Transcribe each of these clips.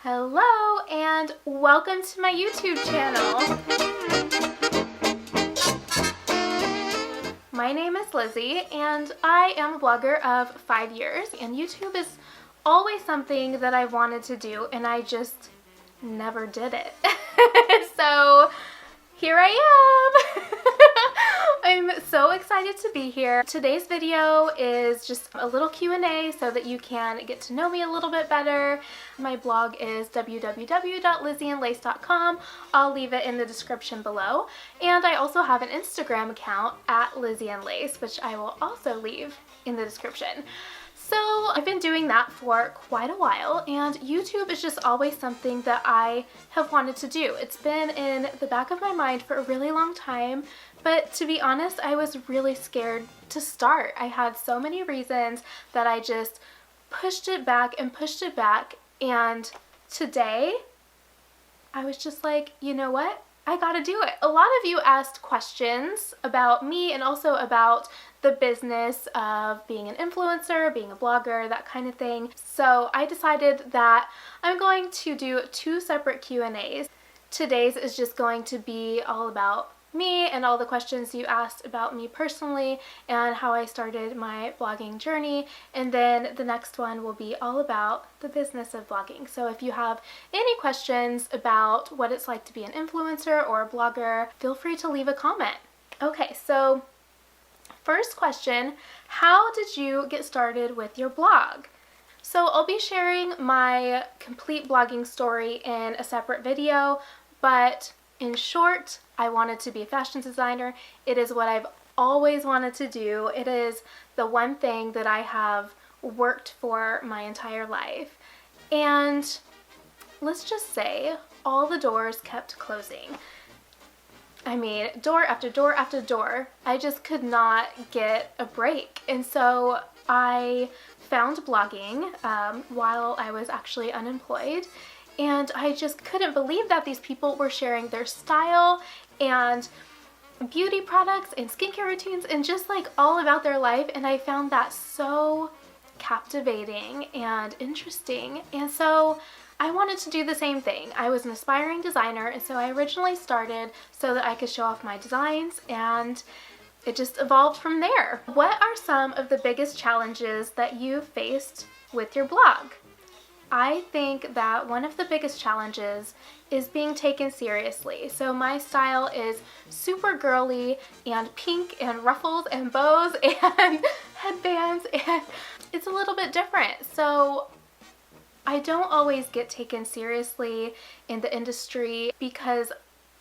Hello and welcome to my YouTube channel. My name is Lizzie and I am a blogger of 5 years, and YouTube is always something that I wanted to do and I just never did it. So here I am. I'm so excited to be here. Today's video is just a little Q&A so that you can get to know me a little bit better. My blog is www.LIZZIEINLACE.com. I'll leave it in the description below. And I also have an Instagram account at LIZZIEINLACE, which I will also leave in the description. So I've been doing that for quite a while, and YouTube is just always something that I have wanted to do. It's been in the back of my mind for a really long time, but to be honest, I was really scared to start. I had so many reasons that I just pushed it back, and today I was just like, you know what? I gotta do it. A lot of you asked questions about me and also about the business of being an influencer, being a blogger, that kind of thing. So I decided that I'm going to do 2 separate Q&As. Today's is just going to be all about me and all the questions you asked about me personally and how I started my blogging journey, and then the next one will be all about the business of blogging. So if you have any questions about what it's like to be an influencer or a blogger, feel free to leave a comment. Okay, so first question, how did you get started with your blog? So I'll be sharing my complete blogging story in a separate video, but in short, I wanted to be a fashion designer. It is what I've always wanted to do. It is the one thing that I have worked for my entire life. And let's just say all the doors kept closing. I mean, door after door after door. I just could not get a break. And so I found blogging while I was actually unemployed. And I just couldn't believe that these people were sharing their style and beauty products and skincare routines and just like all about their life. And I found that so captivating and interesting. And so I wanted to do the same thing. I was an aspiring designer, and so I originally started so that I could show off my designs, and it just evolved from there. What are some of the biggest challenges that you faced with your blog? I think that one of the biggest challenges is being taken seriously. So my style is super girly and pink and ruffles and bows and headbands, and it's a little bit different. So I don't always get taken seriously in the industry because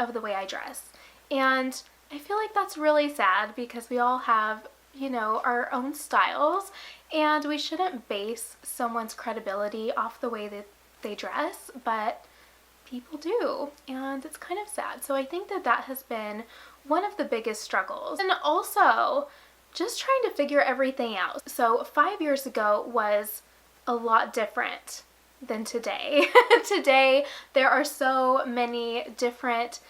of the way I dress. And I feel like that's really sad because we all have, you know, our own styles, and we shouldn't base someone's credibility off the way that they dress, but people do, and it's kind of sad. So I think that that has been one of the biggest struggles. And also just trying to figure everything out. So 5 years ago was a lot different than today. Today there are so many different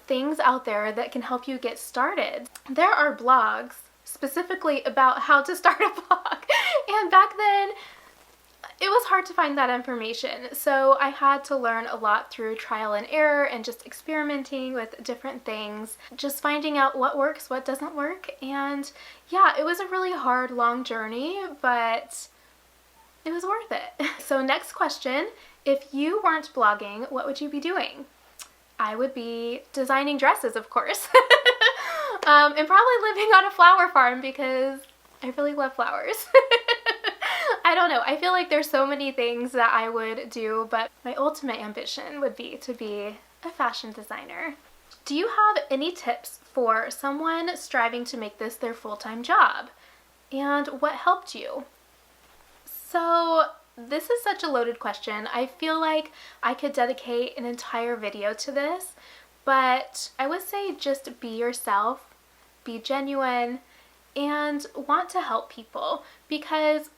things out there that can help you get started. There are blogs specifically about how to start a blog, and back then it was hard to find that information, so I had to learn a lot through trial and error and just experimenting with different things, just finding out what works, what doesn't work. And yeah, it was a really hard, long journey, but it was worth it. So next question, if you weren't blogging, what would you be doing? I would be designing dresses, of course. And probably living on a flower farm because I really love flowers. I don't know, I feel like there's so many things that I would do, but my ultimate ambition would be to be a fashion designer. Do you have any tips for someone striving to make this their full-time job? And what helped you? So this is such a loaded question. I feel like I could dedicate an entire video to this, but I would say just be yourself, be genuine, and want to help people, because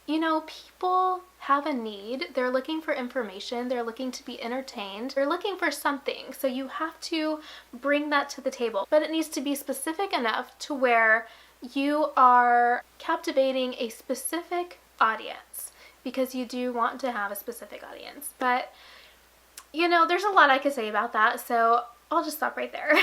you know, people have a need. They're looking for information, they're looking to be entertained, they're looking for something, so you have to bring that to the table, but it needs to be specific enough to where you are captivating a specific audience. because you do want to have a specific audience. But, you know, there's a lot I could say about that, so I'll just stop right there.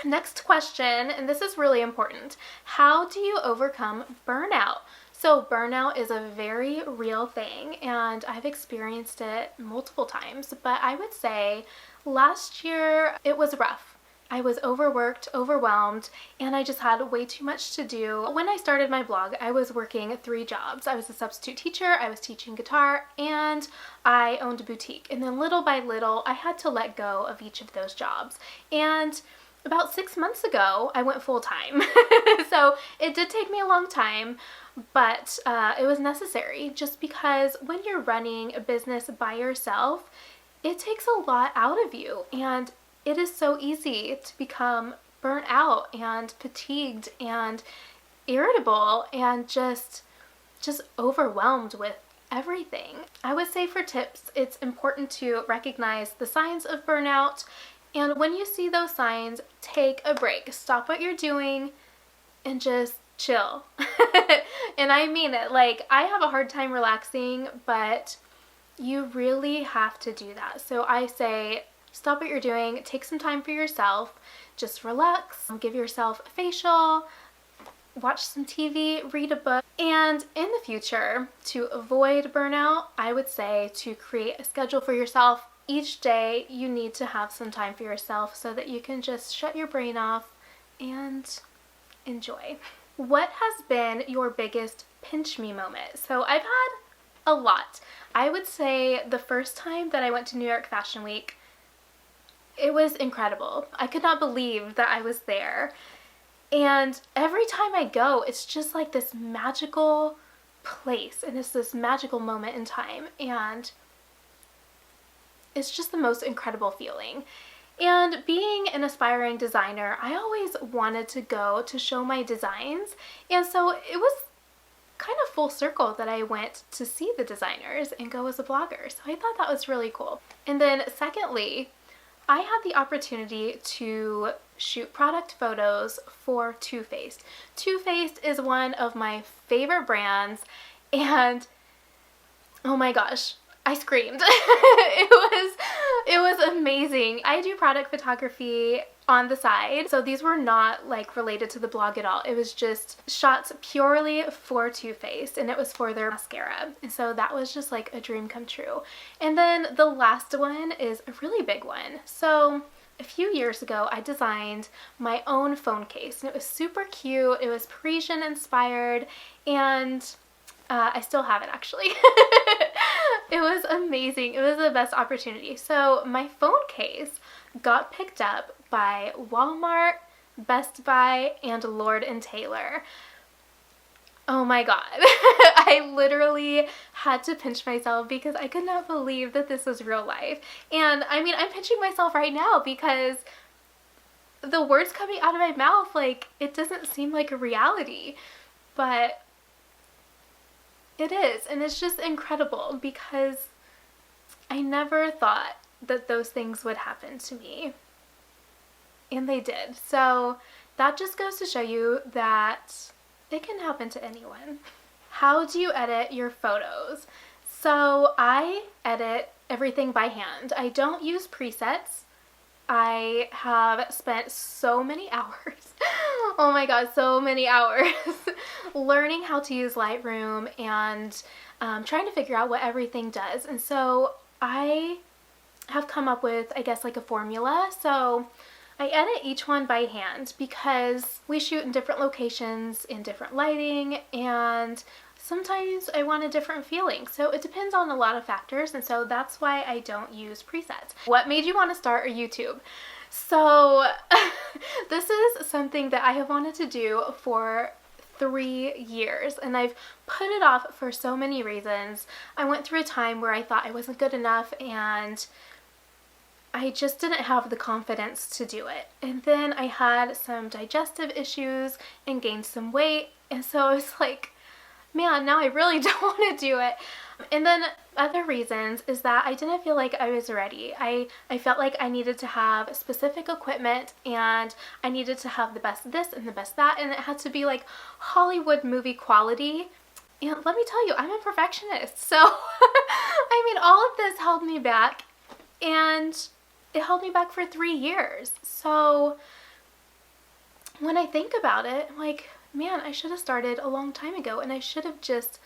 Next question, and this is really important. How do you overcome burnout? So burnout is a very real thing, and I've experienced it multiple times, but I would say last year it was rough. I was overworked, overwhelmed, and I just had way too much to do. When I started my blog, I was working 3 jobs. I was a substitute teacher, I was teaching guitar, and I owned a boutique. And then little by little, I had to let go of each of those jobs. And about 6 months ago, I went full-time. So it did take me a long time, but it was necessary, just because when you're running a business by yourself, it takes a lot out of you, and it is so easy to become burnt out and fatigued and irritable and just overwhelmed with everything. I would say for tips, it's important to recognize the signs of burnout, and when you see those signs, take a break. Stop what you're doing and just chill. And I mean it. Like, I have a hard time relaxing, but you really have to do that. So I say, stop what you're doing, take some time for yourself, just relax, give yourself a facial, watch some TV, read a book. And in the future, to avoid burnout, I would say to create a schedule for yourself. Each day you need to have some time for yourself so that you can just shut your brain off and enjoy. What has been your biggest pinch me moment? So I've had a lot. I would say the first time that I went to New York Fashion Week, it was incredible. I could not believe that I was there. And every time I go, it's just like this magical place, and it's this magical moment in time, and it's just the most incredible feeling. And being an aspiring designer, I always wanted to go to show my designs, and so it was kind of full circle that I went to see the designers and go as a blogger. So I thought that was really cool. And then secondly, I had the opportunity to shoot product photos for Too Faced. Too Faced is one of my favorite brands, and oh my gosh, I screamed. It was amazing. I do product photography on the side, so these were not like related to the blog at all. It was just shots purely for Too Faced, and it was for their mascara, and so that was just like a dream come true. And then the last one is a really big one. So a few years ago, I designed my own phone case, and it was super cute. It was Parisian inspired, and I still have it actually. It was amazing. It was the best opportunity. So my phone case got picked up by Walmart, Best Buy, and Lord & Taylor. Oh my god. I literally had to pinch myself because I could not believe that this was real life. And I mean, I'm pinching myself right now because the words coming out of my mouth, like, it doesn't seem like a reality, but it is. And it's just incredible because I never thought that those things would happen to me, and they did. So that just goes to show you that it can happen to anyone. How do you edit your photos? So I edit everything by hand. I don't use presets. I have spent so many hours, oh my god, so many hours learning how to use Lightroom and trying to figure out what everything does. And so I have come up with, I guess, like a formula. So I edit each one by hand because we shoot in different locations, in different lighting, and sometimes I want a different feeling. So it depends on a lot of factors, and so that's why I don't use presets. What made you want to start a YouTube? So this is something that I have wanted to do for 3 years, and I've put it off for so many reasons. I went through a time where I thought I wasn't good enough, and I just didn't have the confidence to do it. And then I had some digestive issues and gained some weight, and so I was like, man, now I really don't want to do it. And then other reasons is that I didn't feel like I was ready. I felt like I needed to have specific equipment, and I needed to have the best this and the best that, and it had to be like Hollywood movie quality. And let me tell you, I'm a perfectionist. So, I mean, all of this held me back, and it held me back for 3 years. So, when I think about it, I'm like, man, I should have started a long time ago, and I should have just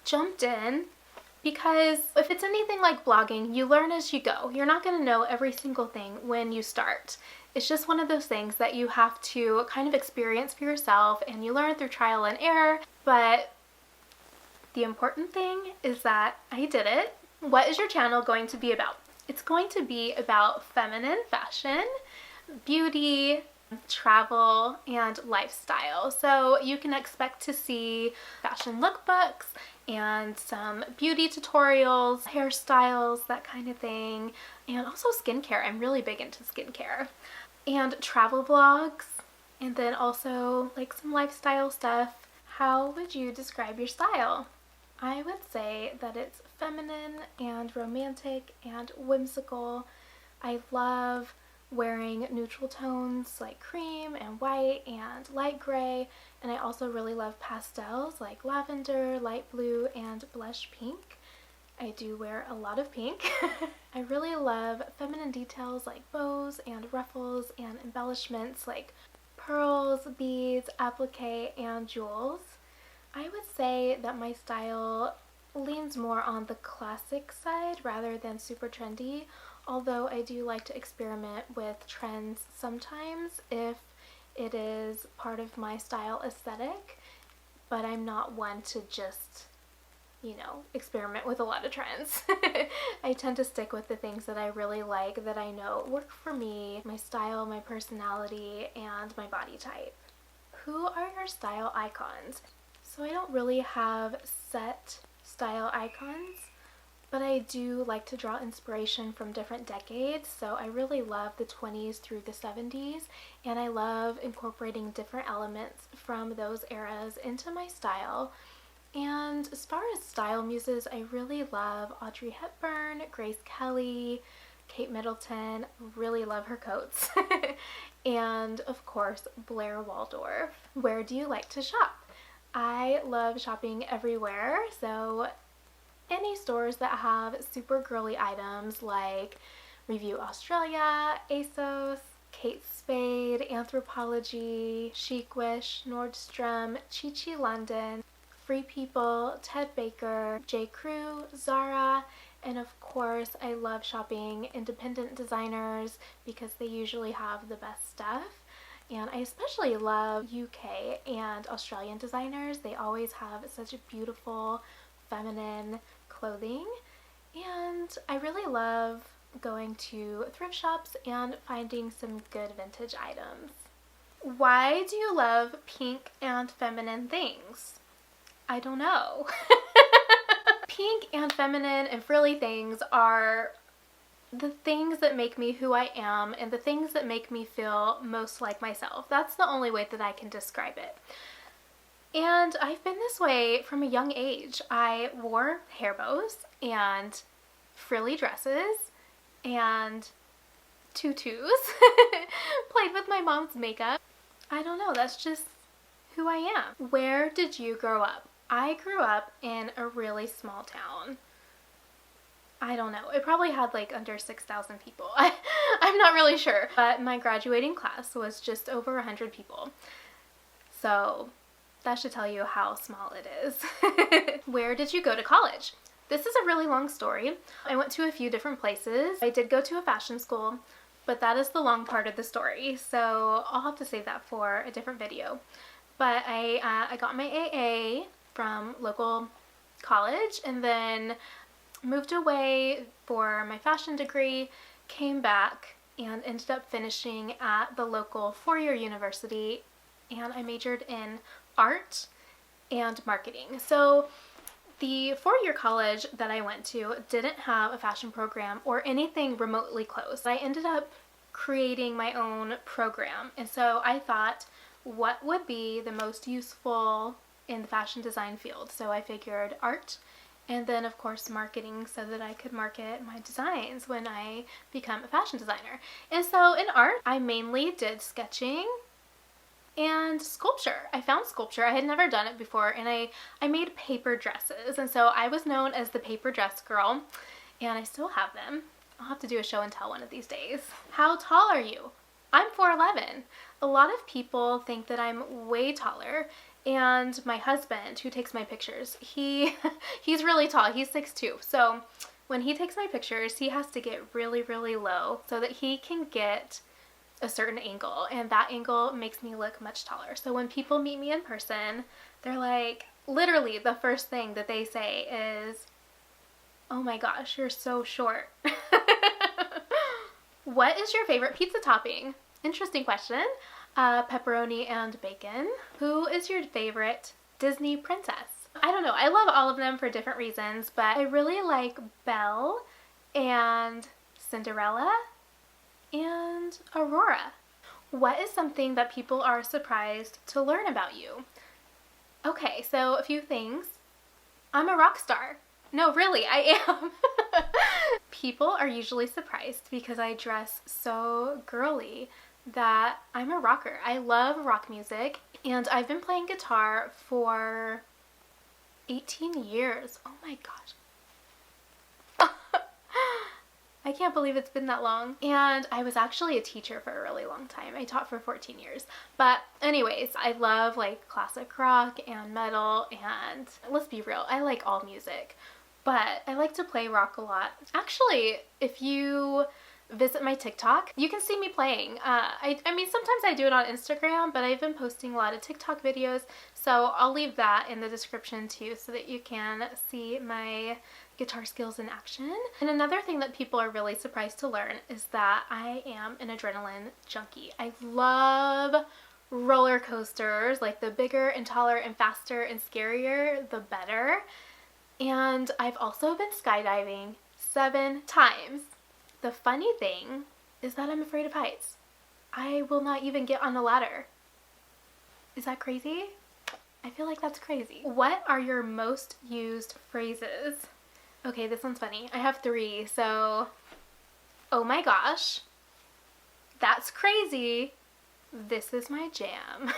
jumped in, because if it's anything like blogging, you learn as you go. You're not going to know every single thing when you start. It's just one of those things that you have to kind of experience for yourself, and you learn through trial and error. But the important thing is that I did it. What is your channel going to be about? It's going to be about feminine fashion, beauty, travel, and lifestyle. So you can expect to see fashion lookbooks and some beauty tutorials, hairstyles, that kind of thing, and also skincare. I'm really big into skincare. And travel vlogs, and then also like some lifestyle stuff. How would you describe your style? I would say that it's feminine and romantic and whimsical. I love wearing neutral tones like cream and white and light gray, and I also really love pastels like lavender, light blue, and blush pink. I do wear a lot of pink. I really love feminine details like bows and ruffles and embellishments like pearls, beads, applique, and jewels. I would say that my style leans more on the classic side rather than super trendy, although I do like to experiment with trends sometimes if it is part of my style aesthetic, but I'm not one to just, you know, experiment with a lot of trends. I tend to stick with the things that I really like, that I know work for me, my style, my personality, and my body type. Who are your style icons? So I don't really have set style icons, but I do like to draw inspiration from different decades. So I really love the 20s through the 70s, and I love incorporating different elements from those eras into my style. And as far as style muses, I really love Audrey Hepburn, Grace Kelly, Kate Middleton, really love her coats, and of course Blair Waldorf. Where do you like to shop? I love shopping everywhere, so any stores that have super girly items like Review Australia, ASOS, Kate Spade, Anthropologie, Chic Wish, Nordstrom, Chi Chi London, Free People, Ted Baker, J. Crew, Zara, and of course I love shopping independent designers because they usually have the best stuff. And I especially love UK and Australian designers. They always have such a beautiful feminine clothing, and I really love going to thrift shops and finding some good vintage items. Why do you love pink and feminine things? I don't know. Pink and feminine and frilly things are the things that make me who I am and the things that make me feel most like myself. That's the only way that I can describe it. And I've been this way from a young age. I wore hair bows and frilly dresses and tutus, played with my mom's makeup. I don't know, that's just who I am. Where did you grow up? I grew up in a really small town. I don't know, it probably had like under 6,000 people. I'm not really sure, but my graduating class was just over 100 people. So that should tell you how small it is. Where did you go to college? This is a really long story. I went to a few different places. I did go to a fashion school, but that is the long part of the story, so I'll have to save that for a different video. But I got my AA from local college, and then moved away for my fashion degree, came back, and ended up finishing at the local four-year university, and I majored in art and marketing. So the four-year college that I went to didn't have a fashion program or anything remotely close. I ended up creating my own program, and so I thought, what would be the most useful in the fashion design field? So I figured art, and then of course marketing, so that I could market my designs when I become a fashion designer. And so in art, I mainly did sketching and sculpture. I found sculpture. I had never done it before, and I made paper dresses, and so I was known as the paper dress girl, and I still have them. I'll have to do a show and tell one of these days. How tall are you? I'm 4'11". A lot of people think that I'm way taller, and my husband, who takes my pictures, he's really tall. He's 6'2". So when he takes my pictures, he has to get really, really low so that he can get a certain angle, and that angle makes me look much taller. So when people meet me in person, they're like, literally the first thing that they say is, "Oh my gosh, you're so short." What is your favorite pizza topping? Interesting question. Pepperoni and bacon. Who is your favorite Disney princess? I don't know. I love all of them for different reasons, but I really like Belle and Cinderella and Aurora. What is something that people are surprised to learn about you? Okay, so a few things. I'm a rock star. No, really, I am. People are usually surprised because I dress so girly that I'm a rocker. I love rock music, and I've been playing guitar for 18 years. Oh my gosh. I can't believe it's been that long. And I was actually a teacher for a really long time. I taught for 14 years. But anyways, I love like classic rock and metal, and let's be real, I like all music. But I like to play rock a lot. Actually, if you visit my TikTok, you can see me playing. I mean, sometimes I do it on Instagram, but I've been posting a lot of TikTok videos, so I'll leave that in the description too so that you can see my guitar skills in action. And another thing that people are really surprised to learn is that I am an adrenaline junkie. I love roller coasters. Like, the bigger and taller and faster and scarier, the better. And I've also been skydiving 7 times. The funny thing is that I'm afraid of heights. I will not even get on a ladder. Is that crazy? I feel like that's crazy. What are your most used phrases? Okay, this one's funny. I have 3, so... Oh my gosh. That's crazy. This is my jam.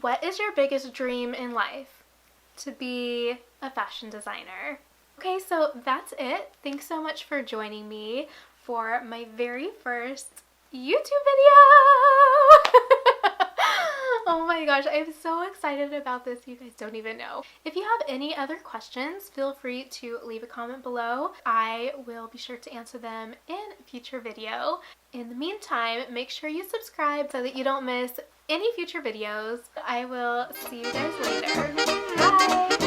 What is your biggest dream in life? To be a fashion designer. Okay, so that's it. Thanks so much for joining me for my very first YouTube video. Oh my gosh, I'm so excited about this. You guys don't even know. If you have any other questions, feel free to leave a comment below. I will be sure to answer them in a future video. In the meantime, make sure you subscribe so that you don't miss any future videos. I will see you guys later. Bye!